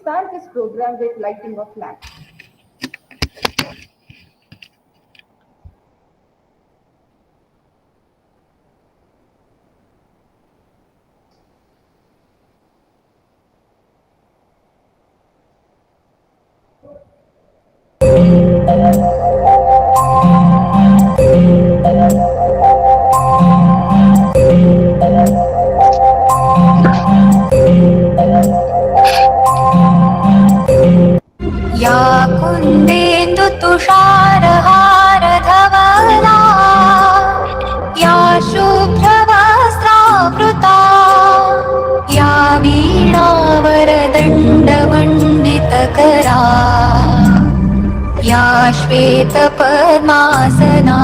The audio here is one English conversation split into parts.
start this program with lighting of lamp. या कुन्देन्दु तुषारहारधवला या शुभ्रवस्त्रावृता या वीणावरदण्डमण्डितकरा या श्वेतपद्मासना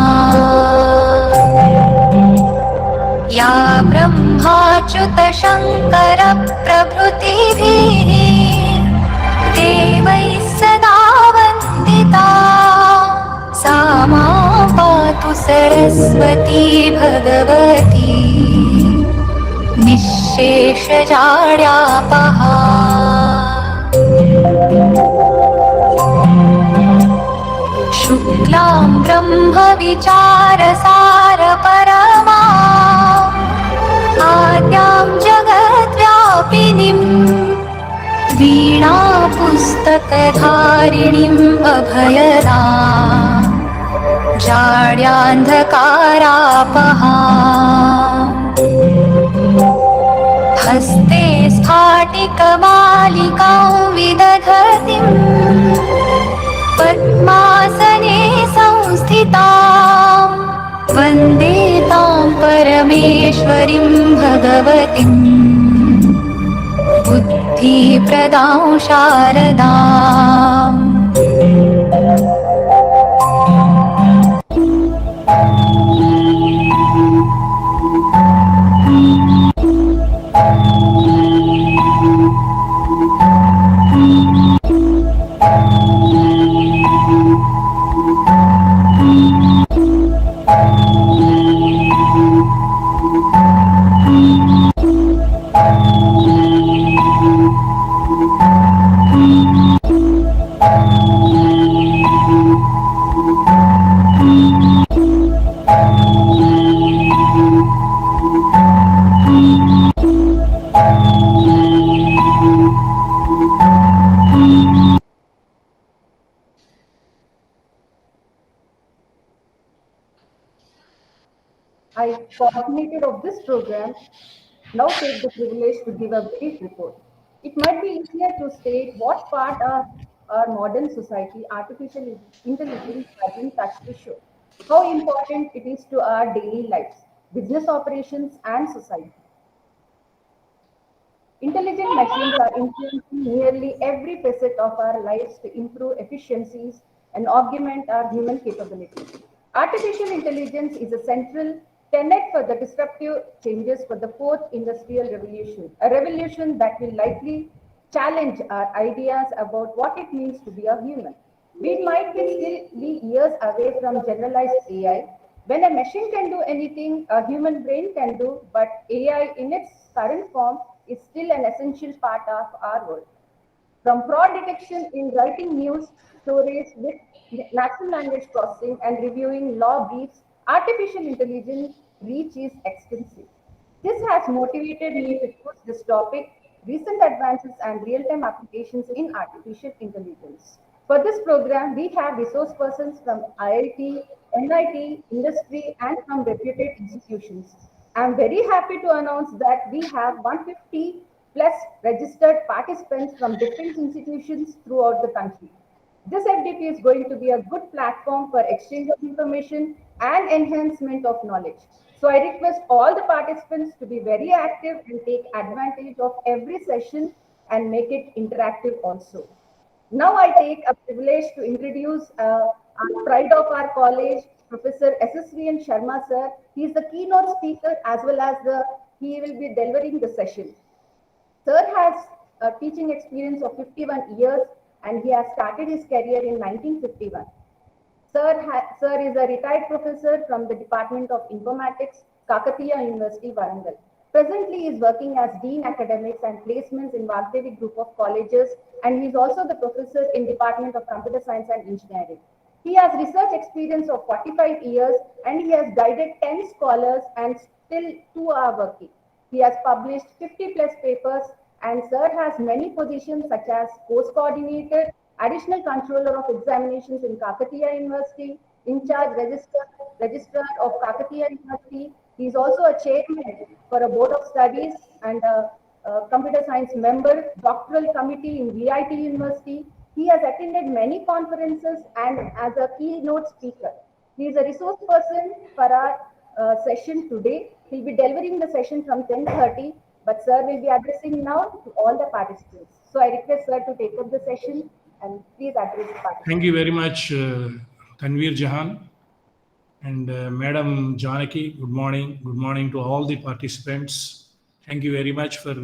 या ब्रह्माच्युतशङ्करप्रभृतिभिः देवैः सदा वन्दिता सा मां पातु सरस्वती भगवती निःशेषजाड्यापहा। शुक्लां ब्रह्मविचारसारपरमा आद्यां जगद्व्यापिनीम् वीणा पुस्तकधारिणीम् अभयदाम् जाड्यान्धकारापहा। हस्ते स्फाटिकमालिकां विदधतीं पद्मासने संस्थितां वन्दे तां परमेश्वरीं भगवतीं बुद्धिप्रदां शारदाम्। I, coordinator of this program, now take the privilege to give a brief report. It might be easier to state what part of our modern society artificial intelligence has been touched to show how important it is to our daily lives, business operations, and society. Intelligent machines are influencing nearly every facet of our lives to improve efficiencies and augment our human capabilities. Artificial intelligence is a central tenet for the disruptive changes for the fourth industrial revolution, a revolution that will likely challenge our ideas about what it means to be a human. We might be still be years away from generalized AI. When a machine can do anything a human brain can do, but AI in its current form is still an essential part of our world. From fraud detection in writing news stories with natural language processing and reviewing law briefs, artificial intelligence reach is extensive. This has motivated me to choose this topic, recent advances and real-time applications in artificial intelligence. For this program, we have resource persons from IIT, NIT, industry, and from reputed institutions. I'm very happy to announce that we have 150 plus registered participants from different institutions throughout the country. This FDP is going to be a good platform for exchange of information and enhancement of knowledge. So I request all the participants to be very active and take advantage of every session and make it interactive also. Now I take a privilege to introduce our pride of our college, Professor SSVN Sharma sir. He is the keynote speaker as well as he will be delivering the session. Sir has a teaching experience of 51 years and he has started his career in 1951. Sir is a retired professor from the Department of Informatics, Kakatiya University, Warangal. Presently, he is working as Dean Academics and Placements in Vagdevi Group of Colleges, and he is also the professor in Department of Computer Science and Engineering. He has research experience of 45 years and he has guided 10 scholars and still 2 are working. He has published 50 plus papers and sir has many positions such as course coordinator, additional controller of examinations in Kakatiya University, in charge registrar of Kakatiya University. He is also a chairman for a board of studies and a computer science member, doctoral committee in VIT University. He has attended many conferences and as a keynote speaker. He is a resource person for our session today. He'll be delivering the session from 10:30, but sir will be addressing now to all the participants. So I request sir to take up the session and please address the participants. Thank you very much, Tanveer Jahan and Madam Janaki. Good morning. Good morning to all the participants. Thank you very much for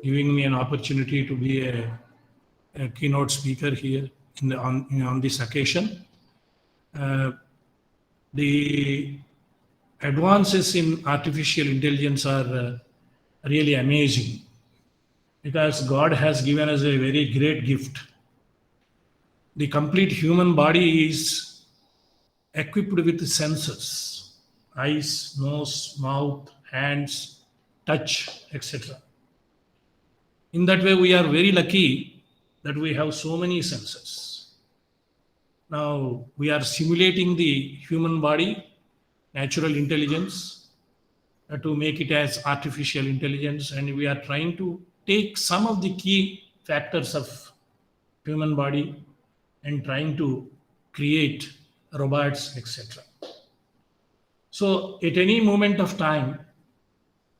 giving me an opportunity to be a keynote speaker here on this occasion. The advances in artificial intelligence are really amazing because God has given us a very great gift. The complete human body is equipped with senses, eyes, nose, mouth, hands, touch, etc. In that way, we are very lucky that we have so many senses. Now, we are simulating the human body, natural intelligence, to make it as artificial intelligence, and we are trying to take some of the key factors of human body and trying to create robots, etc. So at any moment of time,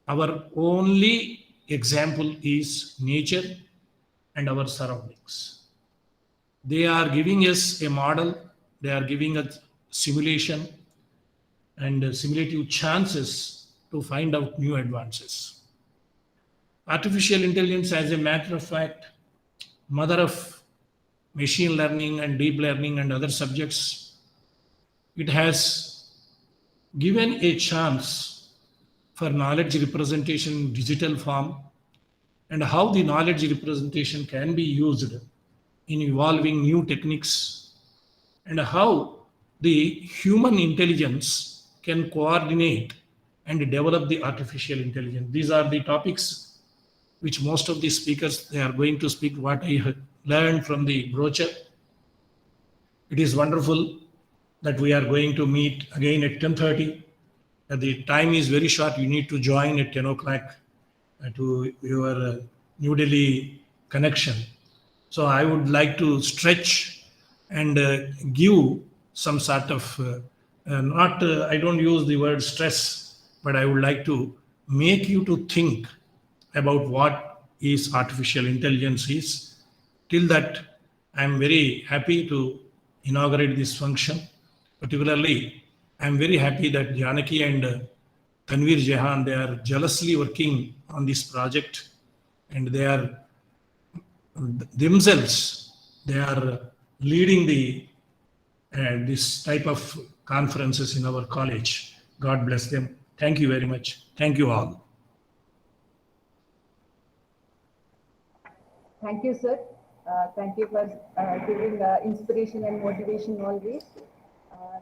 our only example is nature and our surroundings. They are giving us a model, they are giving us simulation and simulative chances to find out new advances. Artificial intelligence, as a matter of fact, mother of machine learning and deep learning and other subjects, it has given a chance for knowledge representation in digital form and how the knowledge representation can be used in evolving new techniques and how the human intelligence can coordinate and develop the artificial intelligence. These are the topics which most of the speakers, they are going to speak what I have learned from the brochure. It is wonderful that we are going to meet again at 10:30. The time is very short. You need to join at 10 o'clock to your New Delhi connection. So I would like to stretch and give some sort of, I don't use the word stress, but I would like to make you to think about what is artificial intelligence is. Till that, I'm very happy to inaugurate this function. Particularly, I'm very happy that Janaki and Tanveer Jahan, they are jealously working on this project and they are themselves, they are leading the this type of conferences in our college. God bless them. Thank you very much. Thank you all. Thank you, sir. Thank you for giving inspiration and motivation always.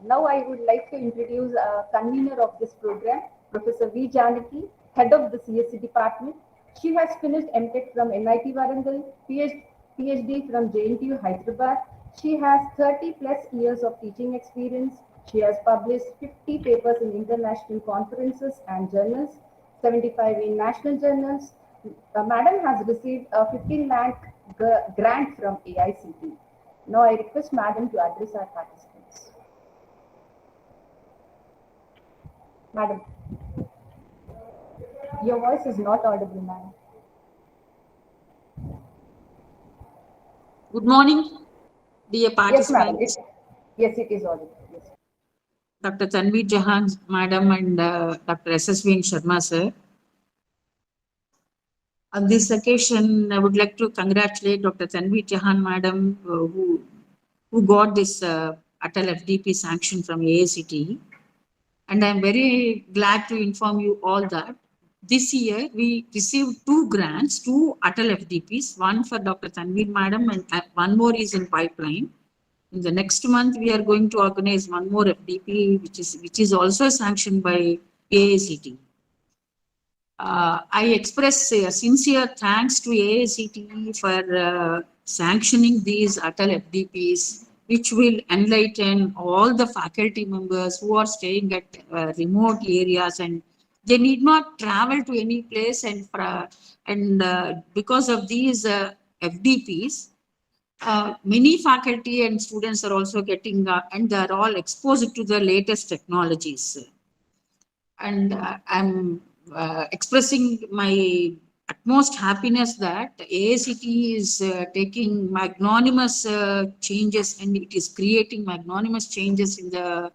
Now I would like to introduce convener of this program, Professor V. Janaki, head of the CSE department. She has finished MTech from NIT Warangal, PhD from JNTU Hyderabad. She has 30 plus years of teaching experience. She has published 50 papers in international conferences and journals, 75 in national journals. Madam has received a 15 lakh grant from AICTE. Now I request Madam to address our participants. Madam, your voice is not audible, madam. Good morning, dear Yes, participants. madam. Yes, it is audible. Yes. Dr. Tanveer Jahan, madam, and Dr. SSV Sharma, sir. On this occasion, I would like to congratulate Dr. Tanveer Jahan, madam, who got this Atal FDP sanction from AICTE. And I'm very glad to inform you all that this year we received 2 grants, 2 Atal FDPs, one for Dr. Tanveer Madam and one more is in pipeline. In the next month, we are going to organize one more FDP, which is also sanctioned by AICT. I express sincere thanks to AICTE for sanctioning these Atal FDPs, which will enlighten all the faculty members who are staying at remote areas and they need not travel to any place. And because of these FDPs, many faculty and students are also getting, and they are all exposed to the latest technologies. And I'm expressing my utmost happiness that AICT is taking magnanimous changes and it is creating magnanimous changes in the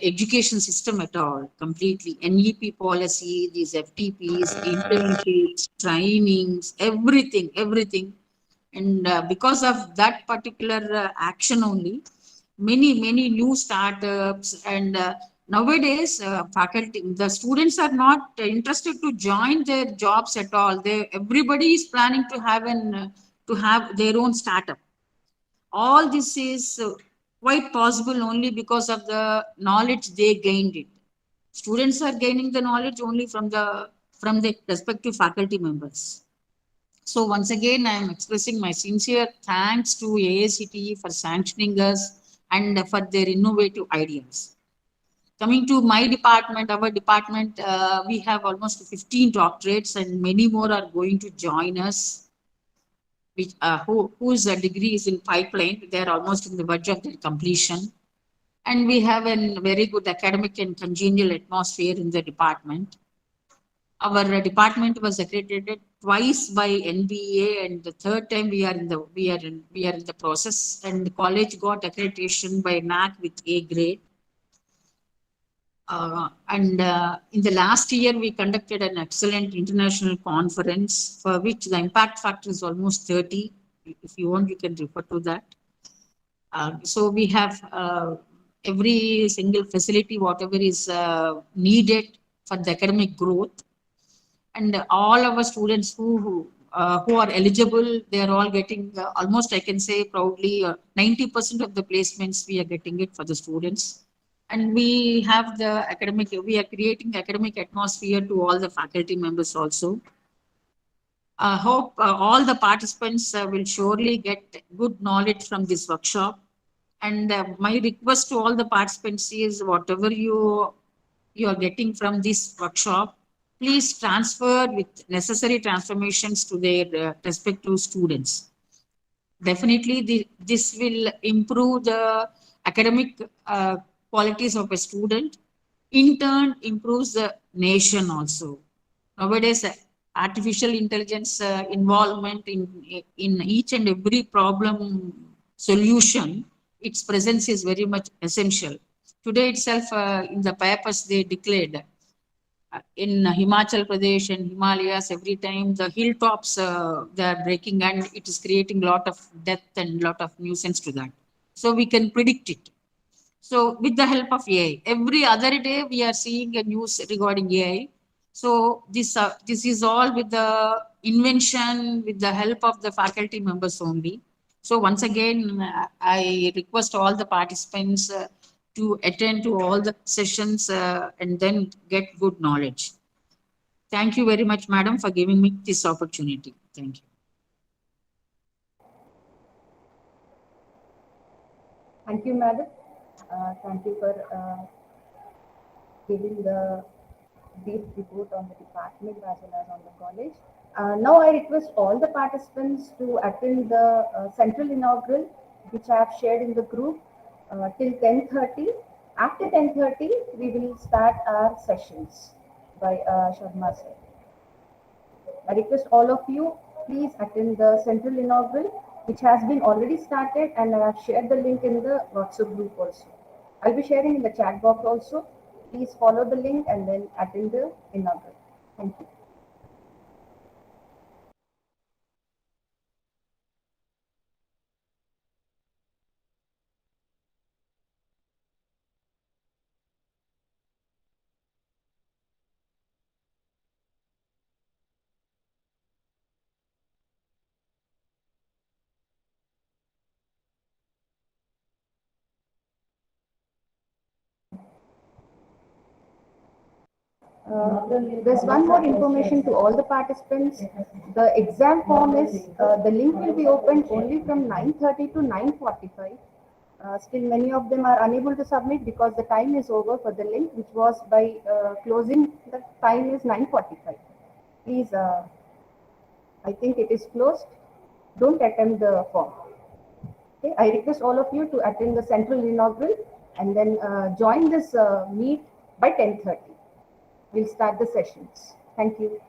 education system at all, completely. NEP policy, these FTPs, internships, trainings, everything. And because of that particular action only, many new startups and nowadays faculty, the students are not interested to join their jobs at all. Everybody is planning to have their own startup. All this is quite possible only because of the knowledge they gained it. Students are gaining the knowledge only from the respective faculty members. So once again, I am expressing my sincere thanks to AICTE for sanctioning us and for their innovative ideas. Coming to my department, our department, we have almost 15 doctorates and many more are going to join us, whose degree is in pipeline. They are almost in the verge of their completion. And we have a very good academic and congenial atmosphere in the department. Our department was accredited twice by NBA, and the third time we are in the process. And the college got accreditation by NAC with A grade. And in the last year, we conducted an excellent international conference for which the impact factor is almost 30. If you want, you can refer to that. So we have every single facility, whatever is needed for the academic growth. And all our students who are eligible, they are all getting almost, I can say proudly, 90% of the placements we are getting it for the students. And we are creating academic atmosphere to all the faculty members also. I hope all the participants will surely get good knowledge from this workshop. And my request to all the participants is whatever you are getting from this workshop, please transfer with necessary transformations to their respective students. Definitely, this will improve the academic qualities of a student. In turn, improves the nation also. Nowadays, artificial intelligence involvement in each and every problem solution, its presence is very much essential. Today itself, in the papers, they declared in Himachal Pradesh and Himalayas, every time the hilltops they are breaking, and it is creating a lot of death and lot of nuisance to that. So we can predict it. So with the help of AI, every other day we are seeing a news regarding AI. So this is all with the invention, with the help of the faculty members only. So once again, I request all the participants to attend to all the sessions and then get good knowledge. Thank you very much, madam, for giving me this opportunity. Thank you. Thank you, madam. Thank you for giving the brief report on the department as well as on the college. Now I request all the participants to attend the central inaugural, which I have shared in the group till 10:30. After 10:30, we will start our sessions by Sharma sir. I request all of you, please attend the central inaugural, which has been already started, and I have shared the link in the WhatsApp group also. I'll be sharing in the chat box also. Please follow the link and then attend the inaugural. Thank you. There's one more information to all the participants. The exam form is, the link will be opened only from 9:30 to 9:45. Still many of them are unable to submit because the time is over for the link, which was by closing, the time is 9:45. Please, I think it is closed. Don't attempt the form. Okay, I request all of you to attend the central inaugural and then join this meet by 10:30. We'll start the sessions. Thank you.